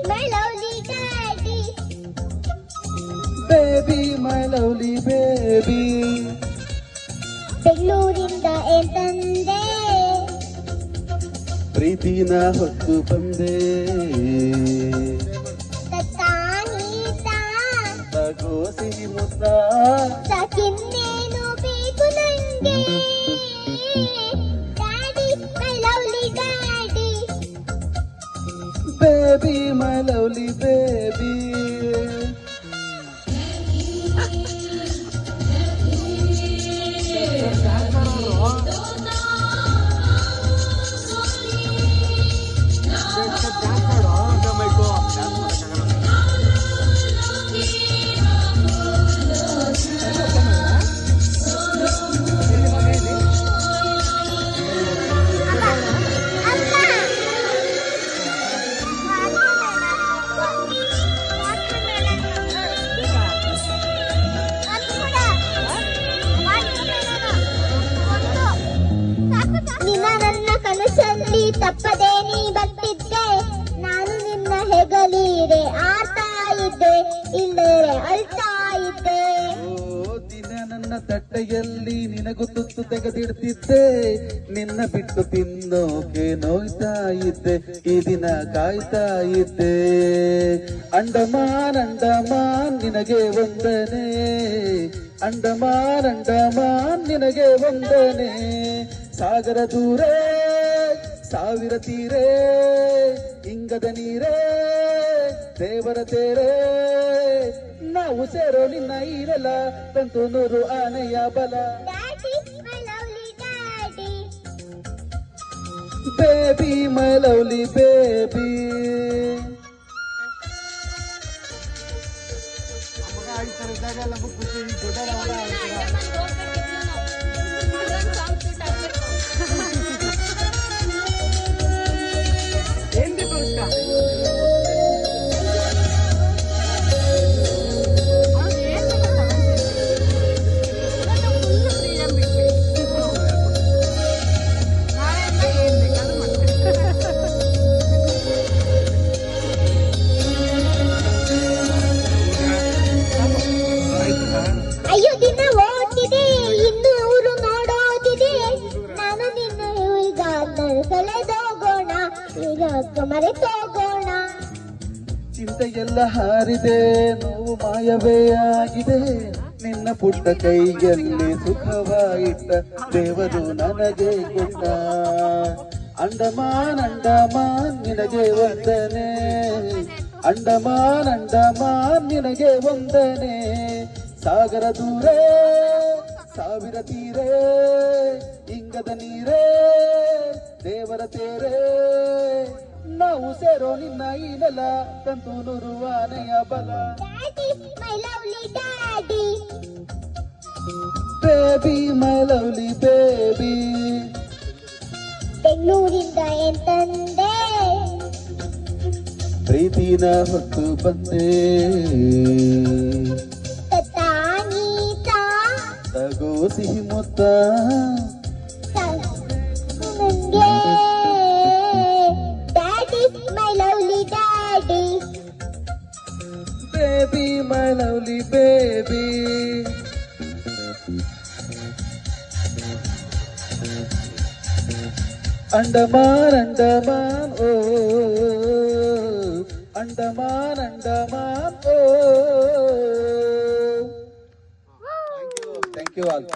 my lovely daddy. Baby, my lovely baby. ಬೆಂಗಳೂರಿಂದ ಎಂತಂದೆ ಪ್ರೀತಿನ ಹೊತ್ತು ಬಂದೆ ತತ್ತಾನೀತ ತಗೋ ಸಿಹಿ ಮುತ್ತ ಸಾಕಿನ್ನೇನು ಬೇಕು ನಂಗೆ daddy my lovely daddy baby my lovely baby ಕನಸಲ್ಲಿ ತಪ್ಪದೆ ನೀ ಬರ್ತಿದ್ದೆ ನಾನು ನಿನ್ನ ಹೆಗಲೀರೆ ಆಡ್ತಾ ಇದ್ದೆ ಇಲ್ಲರೆ ಅಳ್ತಾ ಇದ್ದೆ ದಿನ ನನ್ನ ತಟ್ಟೆಯಲ್ಲಿ ನಿನಗೂ ತುತ್ತು ತೆಗೆದಿಡ್ತಿದ್ದೆ ನಿನ್ನ ಬಿಟ್ಟು ತಿನ್ನೋಕೆ ನೋಯ್ತಾ ಇದ್ದೆ ಈ ದಿನ ಕಾಯ್ತಾ ಇದ್ದೆ ಅಂಡಮಾನ್ ಅಂಡಮಾನ್ ನಿನಗೆ ವಂದನೆ ಅಂಡಮಾನ್ ಅಂಡಮಾನ್ ನಿನಗೆ ವಂದನೆ ಸಾಗರ ದೂರೇ ಸಾವಿರ ತೀರೇ ಇಂಗದ ನೀರೇ ದೇವರ ತೇರೇ ನಾವು ಸೇರೋ ನಿನ್ನ ಈರಲ ತಂತು ನೂರು ಆನೆಯ ಬಲ ಬೇಬಿ ಮೈ ಲವ್ಲಿ ಬೇಬಿ ಅಯ್ಯೋ ದಿನ ಓದ್ತಿದೆ ಇನ್ನು ಅವರು ನೋಡೋದಿದೆ ನಾನು ನಿನ್ನ ಈಗ ಕಳೆದೋಗೋಣ ಈಗ ಮರೆತೋಗೋಣ ಚಿಂತೆಯೆಲ್ಲ ಹಾರಿದೆ ನೋವು ಮಾಯವೇ ಆಗಿದೆ ನಿನ್ನ ಪುಟ್ಟ ಕೈಯಲ್ಲಿ ಸುಖವಾಯಿಟ್ಟ ದೇವರು ನನಗೆ ಕೊಟ್ಟ ಅಂಡಮಾನ್ ಅಂಡಮಾನ್ ನಿನಗೆ ವಂದನೆ ಅಂಡಮಾನ್ ಅಂಡಮಾನ್ ನಿನಗೆ ವಂದನೆ ಸಾಗರ ದೂರೇ ಸಾವಿರ ತೀರೇ ಇಂಗದ ನೀರೇ ದೇವರ ತೇರೇ ನಾವು ಸೇರೋ ನಿನ್ನ ಈ ನೆಲ ತಂತು ನೂರು ಆನೆಯ ಬಲ ಬೇಬಿ ಮೈ ಲವ್ಲಿ ಬೇಬಿ ಬೆಂಗಳೂರಿಂದ ಎಂತಂದೆ ಪ್ರೀತಿನ ಹೊತ್ತು ಬಂದೆ ತತ್ತಾನೀತ ತಗೋ ಸಿಹಿ ಮುತ್ತ ನಂಗೆ daddy my lovely daddy baby my lovely baby Andaman Andaman oh Andaman Andaman oh thank you all